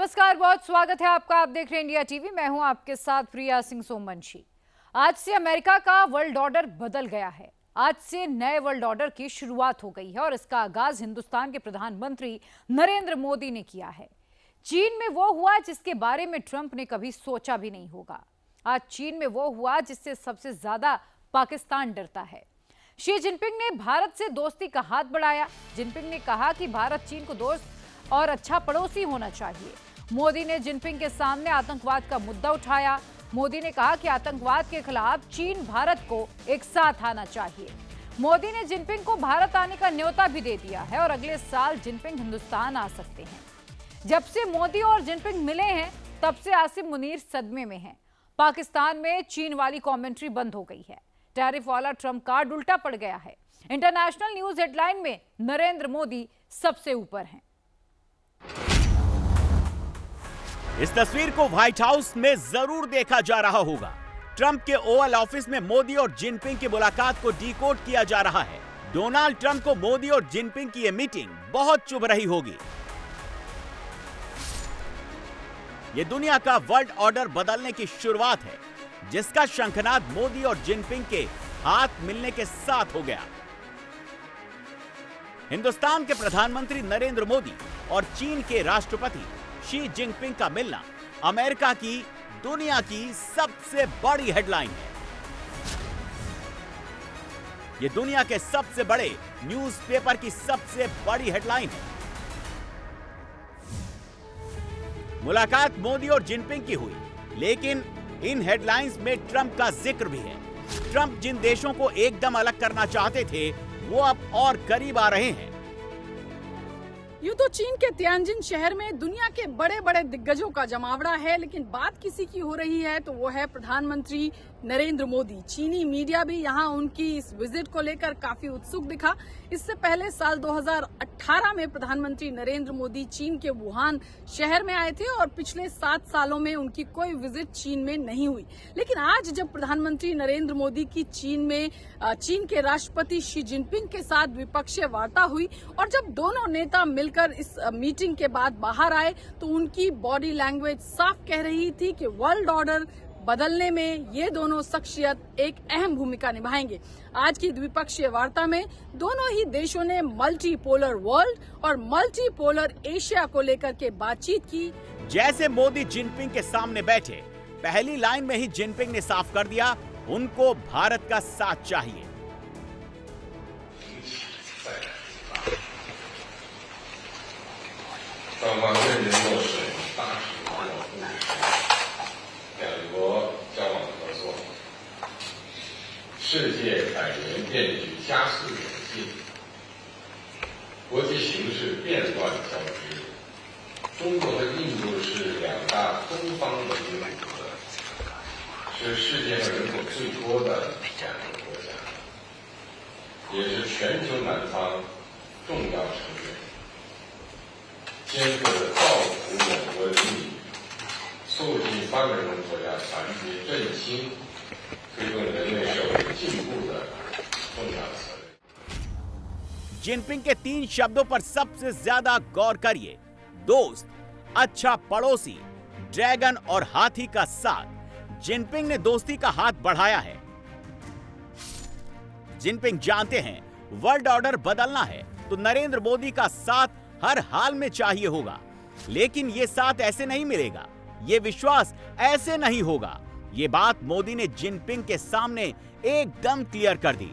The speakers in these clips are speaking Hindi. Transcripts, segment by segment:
नमस्कार, बहुत स्वागत है आपका। आप देख रहे हैं इंडिया टीवी। मैं हूं आपके साथ प्रिया सिंह सोमवंशी। आज से अमेरिका का वर्ल्ड ऑर्डर बदल गया है। आज से नए वर्ल्ड ऑर्डर की शुरुआत हो गई है और इसका आगाज हिंदुस्तान के प्रधानमंत्री नरेंद्र मोदी ने किया है। चीन में वो हुआ जिसके बारे में ट्रंप ने कभी सोचा भी नहीं होगा। आज चीन में वो हुआ जिससे सबसे ज्यादा पाकिस्तान डरता है। शी जिनपिंग ने भारत से दोस्ती का हाथ बढ़ाया। जिनपिंग ने कहा कि भारत चीन को दोस्त और अच्छा पड़ोसी होना चाहिए। मोदी ने जिनपिंग के सामने आतंकवाद का मुद्दा उठाया। मोदी ने कहा कि आतंकवाद के खिलाफ चीन भारत को एक साथ आना चाहिए। मोदी ने जिनपिंग को भारत आने का न्योता भी दे दिया है और अगले साल जिनपिंग हिंदुस्तान आ सकते हैं। जब से मोदी और जिनपिंग मिले हैं तब से आसिम मुनीर सदमे में हैं। पाकिस्तान में चीन वाली कमेंट्री बंद हो गई है। टैरिफ वाला ट्रंप कार्ड उल्टा पड़ गया है। इंटरनेशनल न्यूज हेडलाइन में नरेंद्र मोदी सबसे ऊपर हैं। इस तस्वीर को व्हाइट हाउस में जरूर देखा जा रहा होगा। ट्रंप के ओवल ऑफिस में मोदी और जिनपिंग की मुलाकात को डिकोड किया जा रहा है। डोनाल्ड ट्रंप को मोदी और जिनपिंग की यह मीटिंग बहुत चुभ रही होगी। यह दुनिया का वर्ल्ड ऑर्डर बदलने की शुरुआत है, जिसका शंखनाद मोदी और जिनपिंग के हाथ मिलने के साथ हो गया। हिंदुस्तान के प्रधानमंत्री नरेंद्र मोदी और चीन के राष्ट्रपति शी जिनपिंग का मिलना अमेरिका की दुनिया की सबसे बड़ी हेडलाइन है। यह दुनिया के सबसे बड़े न्यूज़पेपर की सबसे बड़ी हेडलाइन है। मुलाकात मोदी और जिनपिंग की हुई, लेकिन इन हेडलाइंस में ट्रंप का जिक्र भी है। ट्रंप जिन देशों को एकदम अलग करना चाहते थे, वो अब और करीब आ रहे हैं। यूं तो चीन के तियानजिन शहर में दुनिया के बड़े बड़े दिग्गजों का जमावड़ा है, लेकिन बात किसी की हो रही है तो वो है प्रधानमंत्री नरेंद्र मोदी। चीनी मीडिया भी यहां उनकी इस विजिट को लेकर काफी उत्सुक दिखा। इससे पहले साल 2018 में प्रधानमंत्री नरेंद्र मोदी चीन के वुहान शहर में आए थे और पिछले 7 सालों में उनकी कोई विजिट चीन में नहीं हुई। लेकिन आज जब प्रधानमंत्री नरेंद्र मोदी की चीन के राष्ट्रपति शी जिनपिंग के साथ द्विपक्षीय वार्ता हुई और जब दोनों नेता मिलकर इस मीटिंग के बाद बाहर आए तो उनकी बॉडी लैंग्वेज साफ कह रही थी कि वर्ल्ड ऑर्डर बदलने में ये दोनों शख्सियत एक अहम भूमिका निभाएंगे। आज की द्विपक्षीय वार्ता में दोनों ही देशों ने मल्टीपोलर वर्ल्ड और मल्टीपोलर एशिया को लेकर के बातचीत की। जैसे मोदी जिनपिंग के सामने बैठे, पहली लाइन में ही जिनपिंग ने साफ कर दिया, उनको भारत का साथ चाहिए। जिनपिंग के 3 शब्दों पर सबसे ज्यादा गौर करिए। दोस्त, अच्छा पड़ोसी, ड्रैगन और हाथी का साथ। जिनपिंग ने दोस्ती का हाथ बढ़ाया है। जिनपिंग जानते हैं वर्ल्ड ऑर्डर बदलना है तो नरेंद्र मोदी का साथ हर हाल में चाहिए होगा, लेकिन यह साथ ऐसे नहीं मिलेगा, यह विश्वास ऐसे नहीं होगा। यह बात मोदी ने जिनपिंग के सामने एकदम क्लियर कर दी।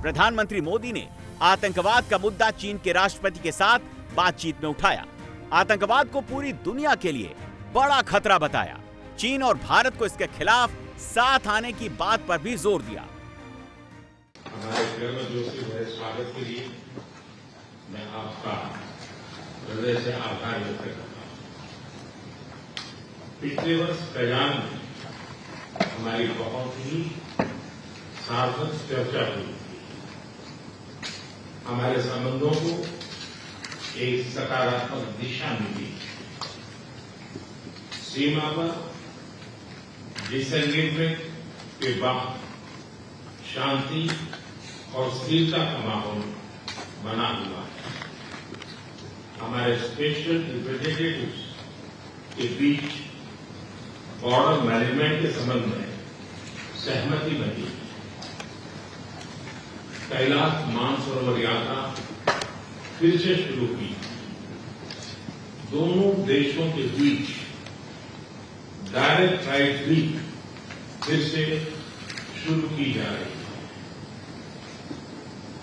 प्रधानमंत्री मोदी ने आतंकवाद का मुद्दा चीन के राष्ट्रपति के साथ बातचीत में उठाया। आतंकवाद को पूरी दुनिया के लिए बड़ा खतरा बताया। चीन और भारत को इसके खिलाफ साथ आने की बात पर भी जोर दिया। हमारे स्वागत के लिए मैं आपका हृदय से आभार व्यक्त करता हूं। पिछले वर्ष कयान में हमारी बहुत ही सार्थक चर्चा हुई। हमारे संबंधों को एक सकारात्मक दिशा मिली। सीमा पर डिसएंगेजमेंट के बाद शांति और स्थिरता का माहौल बना हुआ है। हमारे स्पेशल रिप्रेजेंटेटिव्स के बीच बॉर्डर मैनेजमेंट के संबंध में सहमति बनी। कैलाश मानसरोवर यात्रा फिर से शुरू की। दोनों देशों के बीच डायरेक्ट फ्लाइट भी फिर से शुरू की जा रही है।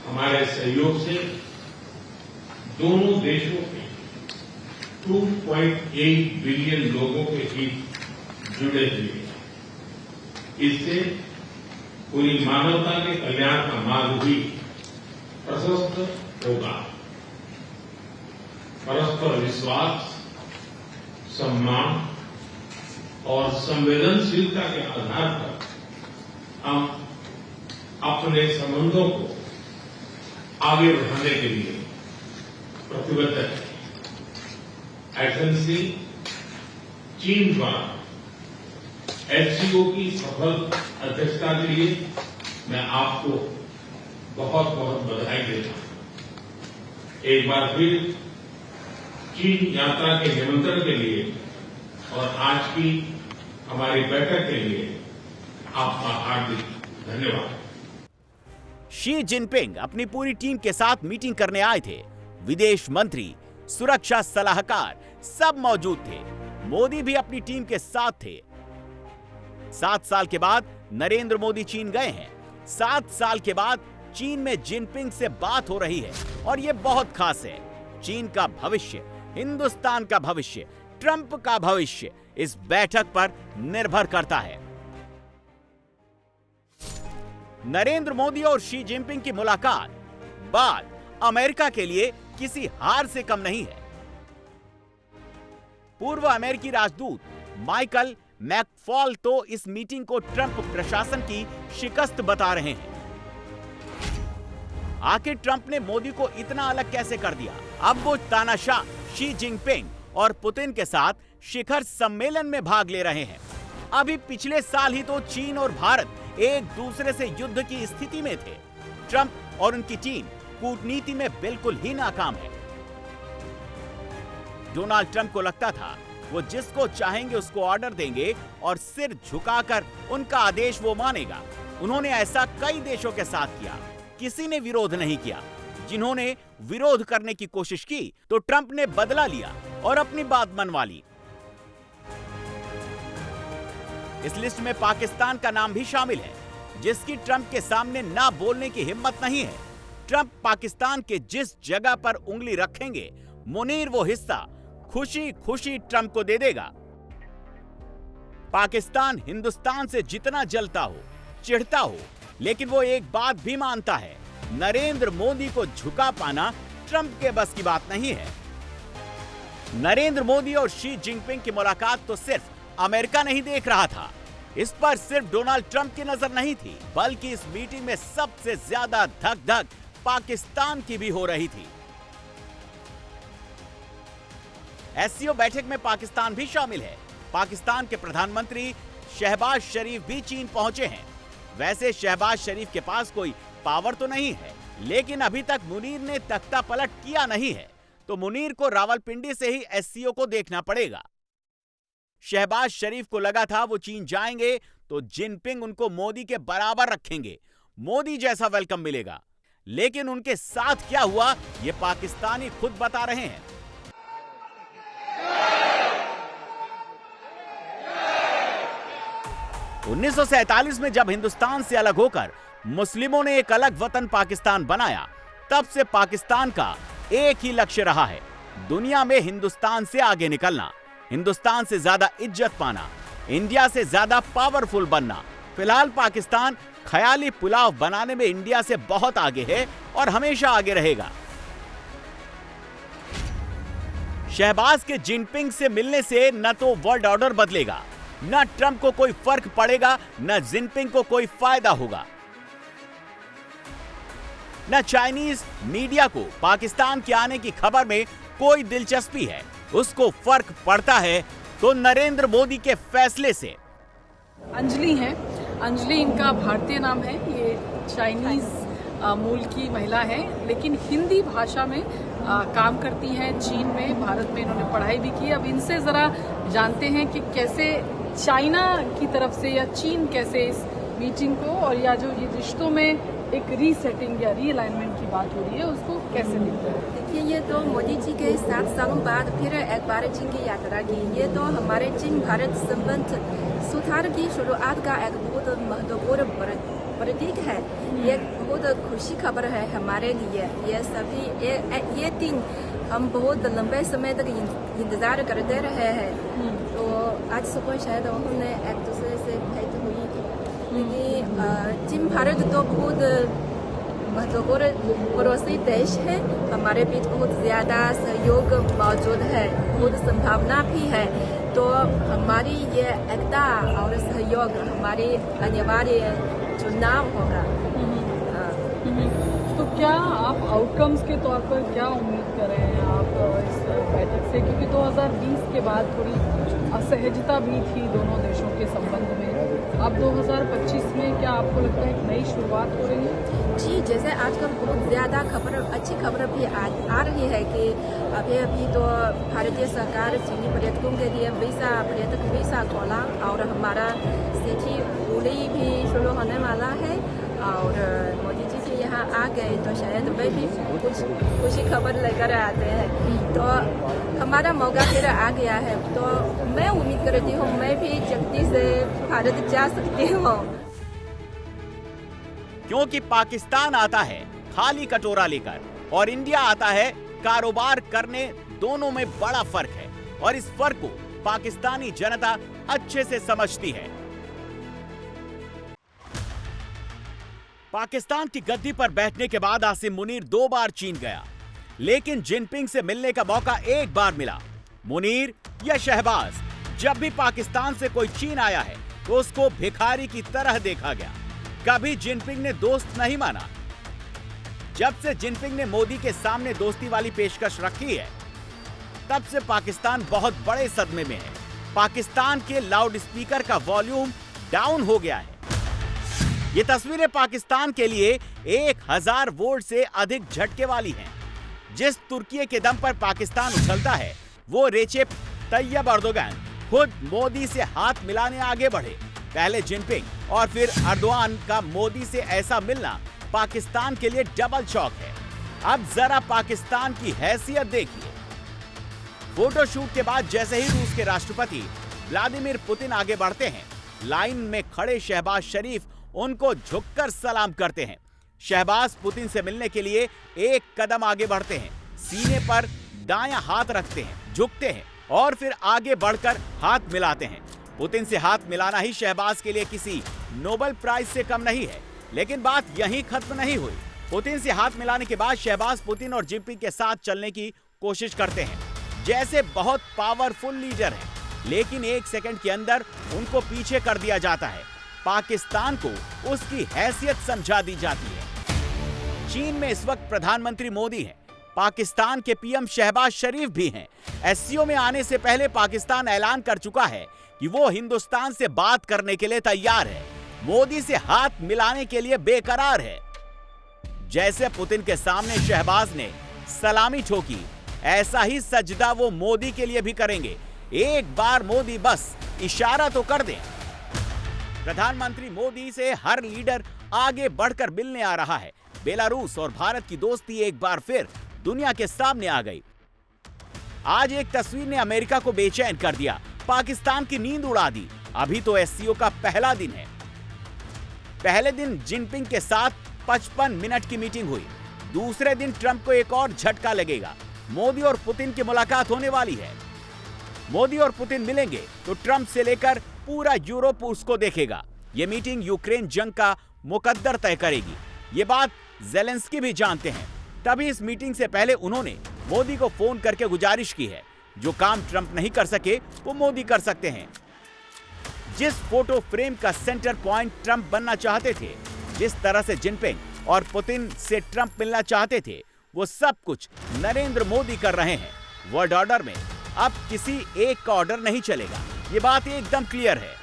हमारे सहयोग से दोनों देशों के 2.8 बिलियन लोगों के हित जुड़े हुए हैं। इससे पूरी मानवता के कल्याण का मार्ग भी प्रशस्त होगा। परस्पर विश्वास, सम्मान और संवेदनशीलता के आधार पर हम अपने संबंधों को आगे बढ़ाने के लिए प्रतिबद्ध है। एथेंस चीन द्वारा एचसीओ की सफल अध्यक्षता के लिए मैं आपको बहुत बहुत बधाई देता हूं। एक बार फिर चीन यात्रा के निमंत्रण के लिए और आज की हमारी बैठक के लिए आपका हार्दिक धन्यवाद। शी जिनपिंग अपनी पूरी टीम के साथ मीटिंग करने आए थे। विदेश मंत्री, सुरक्षा सलाहकार सब मौजूद थे। मोदी भी अपनी टीम के साथ थे। 7 साल के बाद नरेंद्र मोदी चीन गए हैं। 7 साल के बाद चीन में जिनपिंग से बात हो रही है और यह बहुत खास है। चीन का भविष्य, हिंदुस्तान का भविष्य, ट्रंप का भविष्य इस बैठक पर निर्भर करता है। नरेंद्र मोदी और शी जिनपिंग की मुलाकात बाद अमेरिका के लिए किसी हार से कम नहीं है। पूर्व अमेरिकी राजदूत माइकल मैकफॉल तो इस मीटिंग को ट्रंप प्रशासन की शिकस्त बता रहे हैं। आखिर ट्रंप ने मोदी को इतना अलग कैसे कर दिया? अब वो तानाशाह शी जिनपिंग और पुतिन के साथ शिखर सम्मेलन में भाग ले रहे हैं। अभी पिछले साल ही तो चीन और भारत एक दूसरे से युद्ध की स्थिति में थे। ट्रंप और उनकी टीम कूटनीति में बिल्कुल ही नाकाम है। डोनाल्ड ट्रंप को लगता था वो जिसको चाहेंगे उसको ऑर्डर देंगे और सिर झुकाकर उनका आदेश वो मानेगा। उन्होंने ऐसा कई देशों के साथ किया, किसी ने विरोध नहीं किया। जिन्होंने विरोध करने की कोशिश की तो ट्रंप ने बदला लिया और अपनी बात मनवा ली। इस लिस्ट में पाकिस्तान का नाम भी शामिल है, जिसकी ट्रंप के सामने ना बोलने की हिम्मत नहीं है। ट्रंप पाकिस्तान के जिस जगह पर उंगली रखेंगे, मुनीर वो हिस्सा खुशी खुशी ट्रंप को दे देगा। पाकिस्तान हिंदुस्तान से जितना जलता हो, चिढ़ता हो, लेकिन वो एक बात भी मानता है, नरेंद्र मोदी को झुका पाना ट्रंप के बस की बात नहीं है। नरेंद्र मोदी और शी जिनपिंग की मुलाकात तो सिर्फ अमेरिका नहीं देख रहा था। इस पर सिर्फ डोनाल्ड ट्रंप की नजर नहीं थी, बल्कि इस मीटिंग में सबसे ज्यादा धक धक पाकिस्तान की भी हो रही थी। एससीओ बैठक में पाकिस्तान भी शामिल है। पाकिस्तान के प्रधानमंत्री शहबाज शरीफ भी चीन पहुंचे हैं। वैसे शहबाज शरीफ के पास कोई पावर तो नहीं है, लेकिन अभी तक मुनीर ने तख्ता पलट किया नहीं है, तो मुनीर को रावलपिंडी से ही एससीओ को देखना पड़ेगा। शहबाज शरीफ को लगा था वो चीन जाएंगे तो जिनपिंग उनको मोदी के बराबर रखेंगे, मोदी जैसा वेलकम मिलेगा। लेकिन उनके साथ क्या हुआ, ये पाकिस्तानी खुद बता रहे हैं। उन्नीस 1947 में जब हिंदुस्तान से अलग होकर मुस्लिमों ने एक अलग वतन पाकिस्तान बनाया, तब से पाकिस्तान का एक ही लक्ष्य रहा है, दुनिया में हिंदुस्तान से आगे निकलना, हिंदुस्तान से ज्यादा इज्जत पाना, इंडिया से ज्यादा पावरफुल बनना। फिलहाल पाकिस्तान ख्याली पुलाव बनाने में इंडिया से बहुत आगे है और हमेशा आगे रहेगा। शहबाज के जिनपिंग से मिलने से न तो वर्ल्ड ऑर्डर बदलेगा, न ट्रंप को कोई फर्क पड़ेगा, न जिनपिंग को कोई फायदा होगा। न चाइनीज मीडिया को पाकिस्तान के आने की खबर में कोई दिलचस्पी है, उसको फर्क पड़ता है तो नरेंद्र मोदी के फैसले से। अंजलि है, अंजलि इनका भारतीय नाम है। ये चाइनीज मूल की महिला हैं, लेकिन हिंदी भाषा में काम करती हैं। चीन में, भारत में इन्होंने पढ़ाई भी की। अब इनसे ज़रा जानते हैं कि कैसे चाइना की तरफ से या चीन कैसे इस मीटिंग को और या जो ये रिश्तों में एक रीसेटिंग या रीअलाइनमेंट की बात हो रही है उसको कैसे देखते हैं। देखिए, ये तो मोदी जी के 7 सालों बाद फिर एक बार चीन की यात्रा की। ये तो हमारे चीन भारत संबंध सुधार की शुरुआत का एक बहुत महत्वपूर्ण प्रतीक है। ये बहुत खुशी खबर है हमारे लिए। ये दिन हम बहुत लंबे समय तक इंतजार करते रहे हैं। तो आज सुबह शायद उन्होंने एक दूसरे से भेंट हुई थी। लेकिन चीन भारत तो बहुत महत्वपूर्ण पड़ोसी देश है। हमारे बीच बहुत ज़्यादा सहयोग मौजूद है, बहुत संभावना भी है। तो हमारी ये एकता और सहयोग हमारी अनिवार्य चुनाव होगा। तो क्या आप आउटकम्स के तौर पर क्या उम्मीद कर रहे हैं आप इस बैठक से, क्योंकि 2020 के बाद थोड़ी असहजता भी थी दोनों देशों के संबंध में। अब 2025 में क्या आपको लगता है एक नई शुरुआत हो रही है? जी, जैसे आजकल बहुत ज़्यादा अच्छी खबर भी आ रही है कि अभी तो भारतीय सरकार चीनी पर्यटकों के लिए पर्यटक वीसा खोला और हमारा सिटी उड़ी भी शुरू होने वाला है। और मोदी जी से यहाँ आ गए तो शायद वे भी कुछ खुशी खबर लेकर आते हैं। तो हमारा मौका फिर आ गया है। तो मैं उम्मीद करती हूँ मैं भी जल्दी से भारत जा सकती हूँ। क्योंकि पाकिस्तान आता है खाली कटोरा लेकर और इंडिया आता है कारोबार करने। दोनों में बड़ा फर्क है और इस फर्क को पाकिस्तानी जनता अच्छे से समझती है। पाकिस्तान की गद्दी पर बैठने के बाद आसिम मुनीर 2 बार चीन गया, लेकिन जिनपिंग से मिलने का मौका एक बार मिला। मुनीर या शहबाज, जब भी पाकिस्तान से कोई चीन आया है तो उसको भिखारी की तरह देखा गया। कभी जिनपिंग ने दोस्त नहीं माना। जब से जिनपिंग ने मोदी के सामने दोस्ती वाली पेशकश रखी है, तब से पाकिस्तान बहुत बड़े सदमे में है। पाकिस्तान के लाउडस्पीकर का वॉल्यूम डाउन हो गया है। ये तस्वीरें पाकिस्तान के लिए 1000 वोल्ट से अधिक झटके वाली हैं। जिस तुर्की के दम पर पाकिस्तान उछलता है, वो रेचेप तैयब अर्दोगान खुद मोदी से हाथ मिलाने आगे बढ़े। पहले जिनपिंग और फिर अर्दोगान का मोदी से ऐसा मिलना पाकिस्तान के लिए डबल शॉक है। अब जरा पाकिस्तान की हैसियत देखिए। फोटोशूट के बाद जैसे ही रूस के राष्ट्रपति व्लादिमीर पुतिन आगे बढ़ते हैं, लाइन में खड़े शहबाज शरीफ उनको झुककर सलाम करते हैं। शहबाज पुतिन से मिलने के लिए एक कदम आगे बढ़ते हैं, सीने पर दायां हाथ रखते हैं, झुकते हैं और फिर आगे बढ़कर हाथ मिलाते हैं। पुतिन से हाथ मिलाना ही शहबाज के लिए किसी नोबेल प्राइज से कम नहीं है। लेकिन बात यहीं खत्म नहीं हुई। पुतिन से हाथ मिलाने के बाद शहबाज पुतिन और जिनपिंग के साथ चलने की कोशिश करते हैं, जैसे बहुत पावरफुल लीडर हैं। लेकिन 1 सेकंड के अंदर उनको पीछे कर दिया जाता है। पाकिस्तान को उसकी हैसियत समझा दी जाती है। चीन में इस वक्त प्रधानमंत्री मोदी हैं, पाकिस्तान के पीएम शहबाज शरीफ भी हैं। एससीओ में आने से पहले पाकिस्तान ऐलान कर चुका है कि वो हिंदुस्तान से बात करने के लिए तैयार है, मोदी से हाथ मिलाने के लिए बेकरार है। जैसे पुतिन के सामने शहबाज ने सलामी ठोकी, ऐसा ही सजदा वो मोदी के लिए भी करेंगे। एक बार मोदी बस इशारा तो कर दें। प्रधानमंत्री मोदी से हर लीडर आगे बढ़कर मिलने आ रहा है। बेलारूस और भारत की दोस्ती एक बार फिर दुनिया के सामने आ गई। आज एक तस्वीर ने अमेरिका को बेचैन कर दिया, पाकिस्तान की नींद उड़ा दी। अभी तो एससीओ का पहला दिन है। पहले दिन जिनपिंग के साथ 55 मिनट की मीटिंग हुई। दूसरे दिन ट्रंप को एक और झटका लगेगा। मोदी और पुतिन की मुलाकात होने वाली है। मोदी और पुतिन मिलेंगे तो ट्रंप से लेकर पूरा यूरोप उसको देखेगा। ये मीटिंग यूक्रेन जंग का मुकद्दर तय करेगी। ये बात ज़ेलेंस्की भी जानते हैं। तभी इस मीटिंग से पहले उन्होंने मोदी को फोन करके गुजारिश की है, जो काम ट्रंप नहीं कर सके वो मोदी कर सकते हैं। जिस फोटो फ्रेम का सेंटर पॉइंट ट्रंप बनना चाहते थे, जिस तरह से जिनपिंग और पुतिन से ट्रंप मिलना चाहते थे, वो सब कुछ नरेंद्र मोदी कर रहे हैं। वर्ल्ड ऑर्डर में अब किसी एक का ऑर्डर नहीं चलेगा, ये बात एकदम क्लियर है।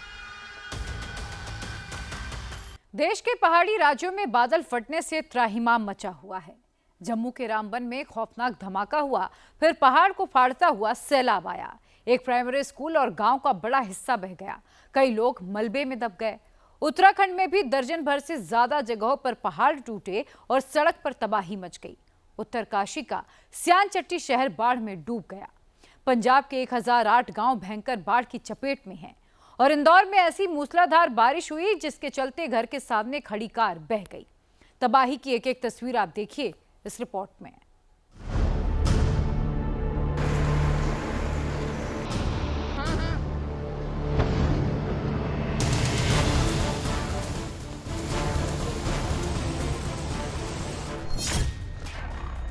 देश के पहाड़ी राज्यों में बादल फटने से त्राहिमाम मचा हुआ है। जम्मू के रामबन में खौफनाक धमाका हुआ, फिर पहाड़ को फाड़ता हुआ सैलाब आया। एक प्राइमरी स्कूल और गांव का बड़ा हिस्सा बह गया। कई लोग मलबे में दब गए। उत्तराखंड में भी दर्जन भर से ज्यादा जगहों पर पहाड़ टूटे और सड़क पर तबाही मच गई। उत्तरकाशी का सियानचट्टी शहर बाढ़ में डूब गया। पंजाब के 1008 गांव भयंकर बाढ़ की चपेट में हैं और इंदौर में ऐसी मूसलाधार बारिश हुई जिसके चलते घर के सामने खड़ी कार बह गई। तबाही की एक एक तस्वीर आप देखिए इस रिपोर्ट में।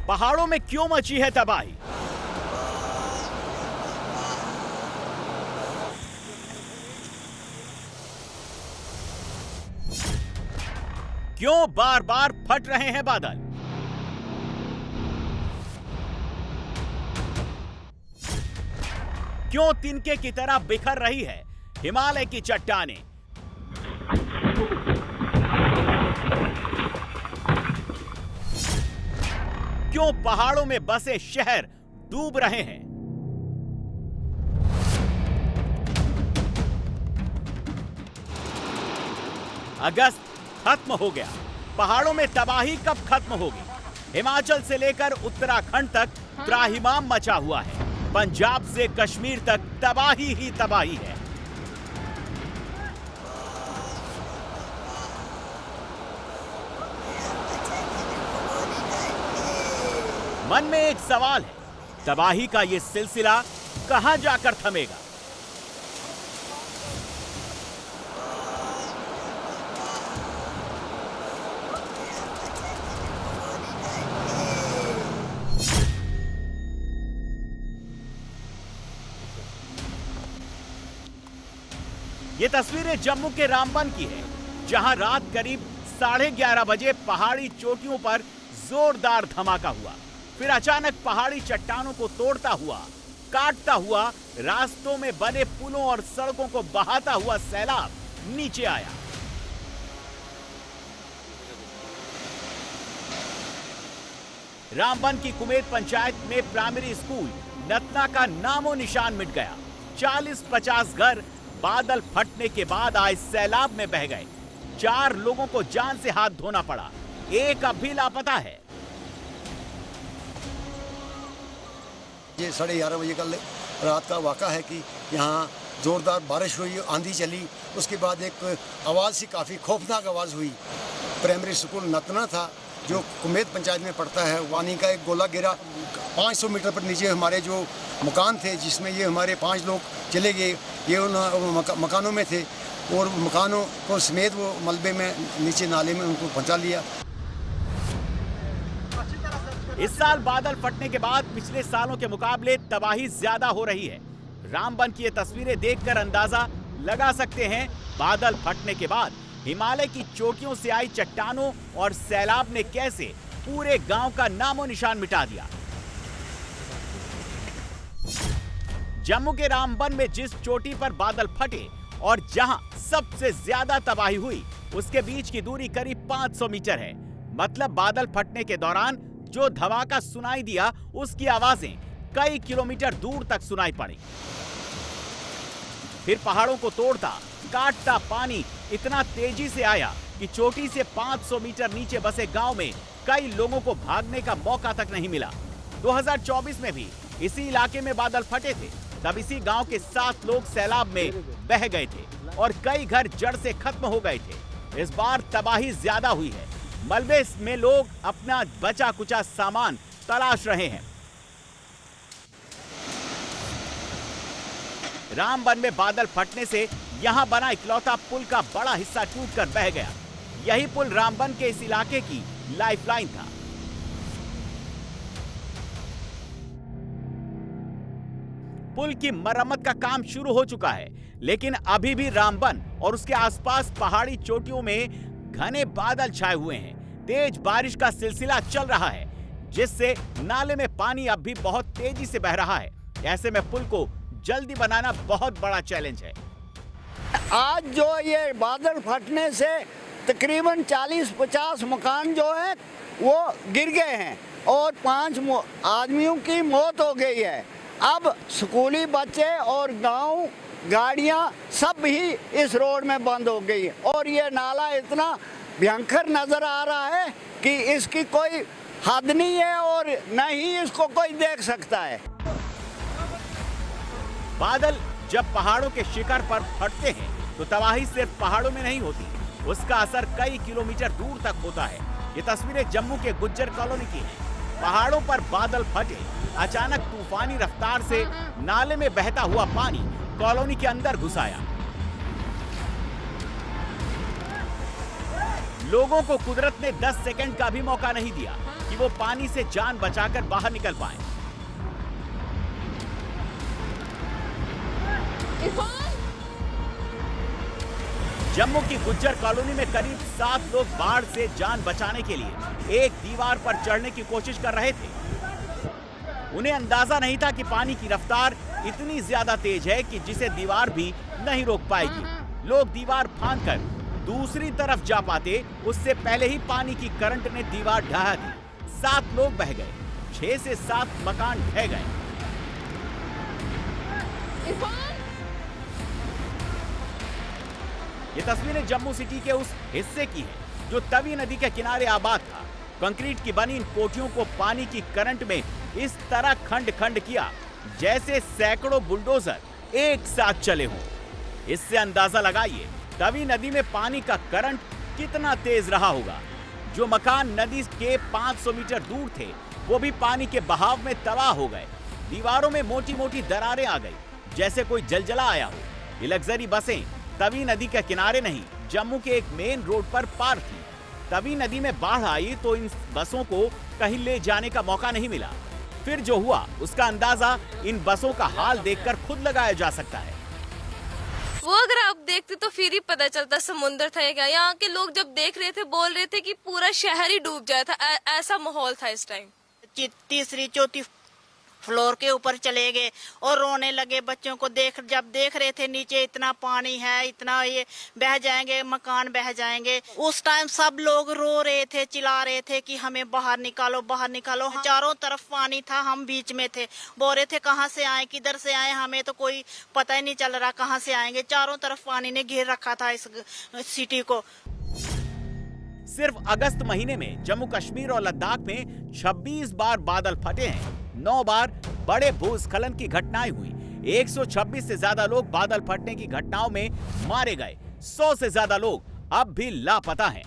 पहाड़ों में क्यों मची है तबाही? क्यों बार बार फट रहे हैं बादल? क्यों तिनके की तरह बिखर रही है हिमालय की चट्टानें? क्यों पहाड़ों में बसे शहर डूब रहे हैं? अगस्त खत्म हो गया, पहाड़ों में तबाही कब खत्म होगी? हिमाचल से लेकर उत्तराखंड तक त्राहिमाम मचा हुआ है। पंजाब से कश्मीर तक तबाही ही तबाही है। मन में एक सवाल है, तबाही का यह सिलसिला कहां जाकर थमेगा? ये तस्वीरें जम्मू के रामबन की है, जहां रात करीब 11:30 बजे पहाड़ी चोटियों पर जोरदार धमाका हुआ। फिर अचानक पहाड़ी चट्टानों को तोड़ता हुआ, काटता हुआ रास्तों में बने पुलों और सड़कों को बहाता हुआ सैलाब नीचे आया। रामबन की कुमेत पंचायत में प्राइमरी स्कूल नतना का नामो निशान मिट गया। 40-50 घर बादल फटने के बाद आए सैलाब में बह गए। 4 लोगों को जान से हाथ धोना पड़ा, एक अब भी लापता है। ये 11:30 बजे कल रात का वाक़ा है कि यहाँ ज़ोरदार बारिश हुई, आंधी चली। उसके बाद एक आवाज़ सी, काफ़ी खौफनाक आवाज़ हुई। प्राइमरी स्कूल नतना था जो कुमेत पंचायत में पड़ता है, वानी का एक गोला गिरा। 500 मीटर पर नीचे हमारे जो मकान थे, जिसमें ये हमारे 5 लोग चले गए, ये उन मकानों में थे और मकानों को समेत वो मलबे में नीचे नाले में उनको पहुँचा लिया। इस साल बादल फटने के बाद पिछले सालों के मुकाबले तबाही ज्यादा हो रही है। रामबन की ये तस्वीरें देखकर अंदाजा लगा सकते हैं, बादल फटने के बाद हिमालय की चोटियों से आई चट्टानों और सैलाब ने कैसे पूरे गांव का नामो निशान मिटा दिया। जम्मू के रामबन में जिस चोटी पर बादल फटे और जहां सबसे ज्यादा तबाही हुई, उसके बीच की दूरी करीब 500 मीटर है। मतलब बादल फटने के दौरान जो धमाका सुनाई दिया, उसकी आवाजें कई किलोमीटर दूर तक सुनाई पड़ी। फिर पहाड़ों को तोड़ता काटता पानी इतना तेजी से आया कि चोटी से 500 मीटर नीचे बसे गांव में कई लोगों को भागने का मौका तक नहीं मिला। 2024 में भी इसी इलाके में बादल फटे थे, तब इसी गांव के 7 लोग सैलाब में बह गए थे और कई घर जड़ से खत्म हो गए थे। इस बार तबाही ज्यादा हुई है। मलबे में लोग अपना बचा कुचा सामान तलाश रहे हैं। रामबन में बादल फटने से यहां बना इकलौता पुल का बड़ा हिस्सा टूटकर बह गया। यही पुल रामबन के इस इलाके की लाइफलाइन था। पुल की मरम्मत का काम शुरू हो चुका है, लेकिन अभी भी रामबन और उसके आसपास पहाड़ी चोटियों में घने बादल छाए हुए हैं। तेज बारिश का सिलसिला चल रहा है, जिससे नाले में पानी अब भी बहुत तेजी से बह रहा है। ऐसे में पुल को जल्दी बनाना बहुत बड़ा चैलेंज है। आज जो ये बादल फटने से तकरीबन 40-50 मकान जो है वो गिर गए हैं और 5 आदमियों की मौत हो गई है। अब स्कूली बच्चे और गांव गाड़ियां सब ही इस रोड में बंद हो गई और ये नाला इतना भयंकर नजर आ रहा है कि इसकी कोई हद नहीं है और न ही इसको कोई देख सकता है। बादल जब पहाड़ों के शिखर पर फटते हैं तो तबाही सिर्फ पहाड़ों में नहीं होती, उसका असर कई किलोमीटर दूर तक होता है। ये तस्वीरें जम्मू के गुज्जर कॉलोनी की हैं। पहाड़ों पर बादल फटे, अचानक तूफानी रफ्तार से नाले में बहता हुआ पानी कॉलोनी के अंदर घुस आया। लोगों को कुदरत ने 10 सेकंड का भी मौका नहीं दिया कि वो पानी से जान बचाकर बाहर निकल पाए। जम्मू की गुज्जर कॉलोनी में करीब 7 लोग बाढ़ से जान बचाने के लिए एक दीवार पर चढ़ने की कोशिश कर रहे थे। उन्हें अंदाजा नहीं था कि पानी की रफ्तार इतनी ज्यादा तेज है कि जिसे दीवार भी नहीं रोक पाएगी। लोग दीवार फांदकर दूसरी तरफ जा पाते उससे पहले ही पानी की करंट ने दीवार ढहा दी। 7 लोग बह गए, 6 से 7 मकान ढह गए। ये तस्वीरें जम्मू सिटी के उस हिस्से की है जो तवी नदी के किनारे आबाद था। कंक्रीट की बनी इन कोठियों को पानी की करंट में इस तरह खंड खंड किया जैसे सैकड़ों बुलडोजर एक साथ चले हों। इससे अंदाजा लगाइए तवी नदी में पानी का करंट कितना तेज रहा होगा। जो मकान नदी के 500 मीटर दूर थे वो भी पानी के बहाव में तबाह हो गए। दीवारों में मोटी मोटी दरारें आ गई जैसे कोई जलजला आया हो। ये लग्जरी बसें तवी नदी के किनारे नहीं, जम्मू के एक मेन रोड पर पार थी। तवी नदी में बाढ़ आई तो इन बसों को कहीं ले जाने का मौका नहीं मिला। फिर जो हुआ उसका अंदाजा इन बसों का हाल देखकर खुद लगाया जा सकता है। वो अगर आप देखते तो फिर ही पता चलता समुद्र था क्या। यहाँ के लोग जब देख रहे थे बोल रहे थे कि पूरा शहर ही डूब जाया था, ऐसा माहौल था इस टाइम। तीसरी चौथी फ्लोर के ऊपर चले गए और रोने लगे। बच्चों को जब देख रहे थे नीचे इतना पानी है, इतना ये बह जाएंगे, मकान बह जाएंगे। उस टाइम सब लोग रो रहे थे, चिल्ला रहे थे कि हमें बाहर निकालो, बाहर निकालो। चारों तरफ पानी था, हम बीच में थे। बोल रहे थे कहाँ से आए, किधर से आए, हमें तो कोई पता ही नहीं चल रहा कहाँ से आएंगे। चारों तरफ पानी ने घेर रखा था इस सिटी को। सिर्फ अगस्त महीने में जम्मू कश्मीर और लद्दाख में 26 बार बादल फटे हैं। 9 बार बड़े भूस्खलन की घटनाएं हुई। 126 से ज्यादा लोग बादल फटने की घटनाओं में मारे गए। 100 से ज्यादा लोग अब भी लापता हैं।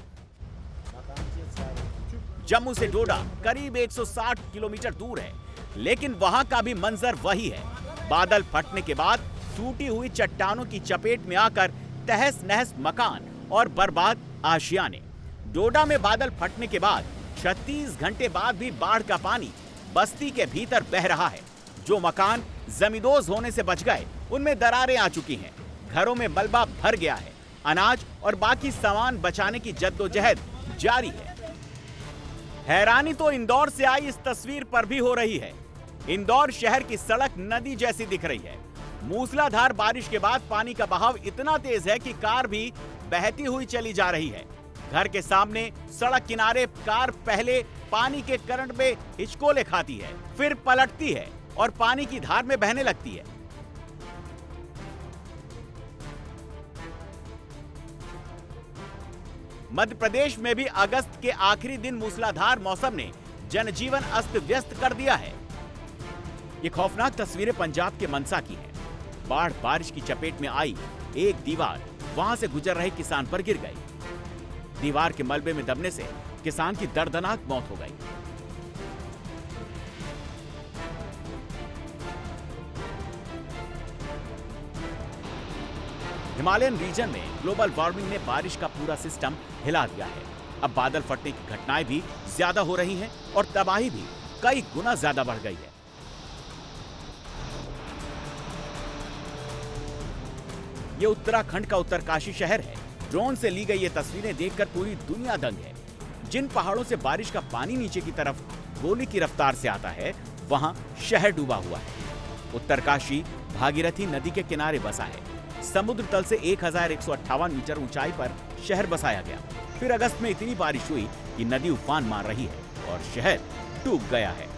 जम्मू से डोडा करीब 160 किलोमीटर दूर है, लेकिन वहां का भी मंजर वही है। बादल फटने के बाद टूटी हुई चट्टानों की चपेट में आकर तहस नहस मकान और बर्बाद आशियाने। डोडा में बादल फटने के बाद 36 घंटे बाद भी बाढ़ का पानी बस्ती के भीतर बह रहा है। जो मकान जमींदोज होने से बच गए उनमें दरारें आ चुकी हैं। घरों में मलबा भर गया है। अनाज और बाकी सामान बचाने की जद्दोजहद जारी है। हैरानी तो इंदौर से आई इस तस्वीर पर भी हो रही है। इंदौर शहर की सड़क नदी जैसी दिख रही है। मूसलाधार बारिश के बाद पानी का बहाव इतना तेज है कि कार भी बहती हुई चली जा रही है। घर के सामने सड़क किनारे कार पहले पानी के करंट में हिचकोले खाती है, फिर पलटती है और पानी की धार में बहने लगती है। मध्य प्रदेश में भी अगस्त के आखिरी दिन मूसलाधार मौसम ने जनजीवन अस्त व्यस्त कर दिया है। ये खौफनाक तस्वीरें पंजाब के मनसा की हैं। बाढ़ बारिश की चपेट में आई एक दीवार वहां से गुजर रहे किसान पर गिर गई। दीवार के मलबे में दबने से किसान की दर्दनाक मौत हो गई। हिमालयन रीजन में ग्लोबल वार्मिंग ने बारिश का पूरा सिस्टम हिला दिया है। अब बादल फटने की घटनाएं भी ज्यादा हो रही हैं और तबाही भी कई गुना ज्यादा बढ़ गई है। ये उत्तराखंड का उत्तरकाशी शहर है। ड्रोन से ली गई ये तस्वीरें देखकर पूरी दुनिया दंग है। जिन पहाड़ों से बारिश का पानी नीचे की तरफ गोली की रफ्तार से आता है, वहां शहर डूबा हुआ है। उत्तरकाशी भागीरथी नदी के किनारे बसा है। समुद्र तल से 1158 मीटर ऊंचाई पर शहर बसाया गया। फिर अगस्त में इतनी बारिश हुई कि नदी उफान मार रही है और शहर डूब गया है।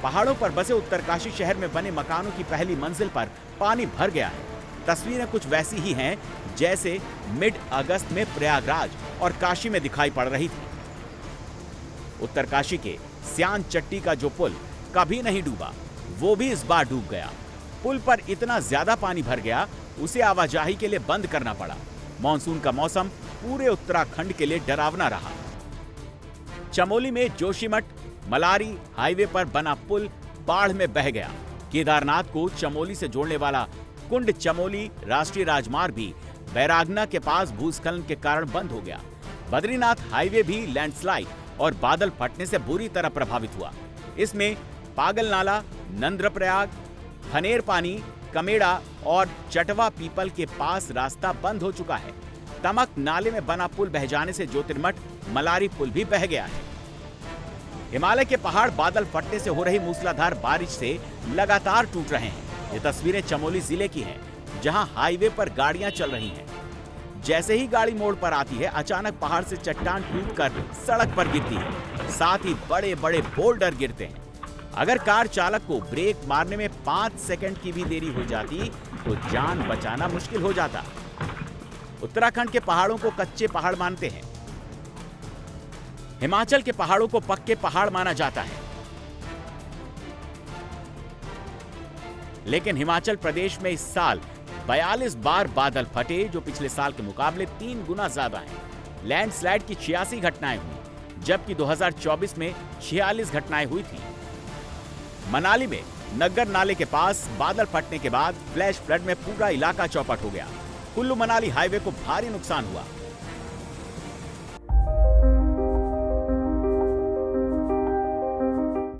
पहाड़ों पर बसे उत्तरकाशी शहर में बने मकानों की पहली मंजिल पर पानी भर गया है। तस्वीरें कुछ वैसी ही हैं जैसे मिड अगस्त में प्रयागराज और काशी में दिखाई पड़ रही थी। उत्तरकाशी के स्यान चट्टी का जो पुल कभी नहीं डूबा, वो भी इस बार डूब गया। पुल पर इतना ज्यादा पानी भर गया, उसे आवाजाही के लिए बंद करना पड़ा। मानसून का मौसम पूरे उत्तराखंड के लिए डरावना रहा। चमोली में जोशीमठ मलारी हाईवे पर बना पुल बाढ़ में बह गया। केदारनाथ को चमोली से जोड़ने वाला कुंड चमोली राष्ट्रीय राजमार्ग भी बैरागना के पास भूस्खलन के कारण बंद हो गया। बद्रीनाथ हाईवे भी लैंडस्लाइड और बादल फटने से बुरी तरह प्रभावित हुआ। इसमें पागल नाला, नंद्रप्रयाग, फनेर पानी, कमेड़ा और चटवा पीपल के पास रास्ता बंद हो चुका है। तमक नाले में बना पुल बह जाने से ज्योतिर्मठ मलारी पुल भी बह गया है। हिमालय के पहाड़ बादल फटने से हो रही मूसलाधार बारिश से लगातार टूट रहे हैं। ये तस्वीरें चमोली जिले की हैं, जहां हाईवे पर गाड़ियां चल रही हैं। जैसे ही गाड़ी मोड़ पर आती है, अचानक पहाड़ से चट्टान टूटकर सड़क पर गिरती है। साथ ही बड़े बड़े बोल्डर गिरते हैं। अगर कार चालक को ब्रेक मारने में 5 सेकंड की भी देरी हो जाती तो जान बचाना मुश्किल हो जाता। उत्तराखंड के पहाड़ों को कच्चे पहाड़ मानते हैं। हिमाचल के पहाड़ों को पक्के पहाड़ माना जाता है। लेकिन हिमाचल प्रदेश में इस साल 42 बार बादल फटे, जो पिछले साल के मुकाबले 3 गुना ज्यादा है। लैंडस्लाइड की 86 घटनाएं हुई, जबकि 2024 में 46 घटनाएं हुई थी। मनाली में नग्गर नाले के पास बादल फटने के बाद फ्लैश फ्लड में पूरा इलाका चौपट हो गया। कुल्लू मनाली हाईवे को भारी नुकसान हुआ।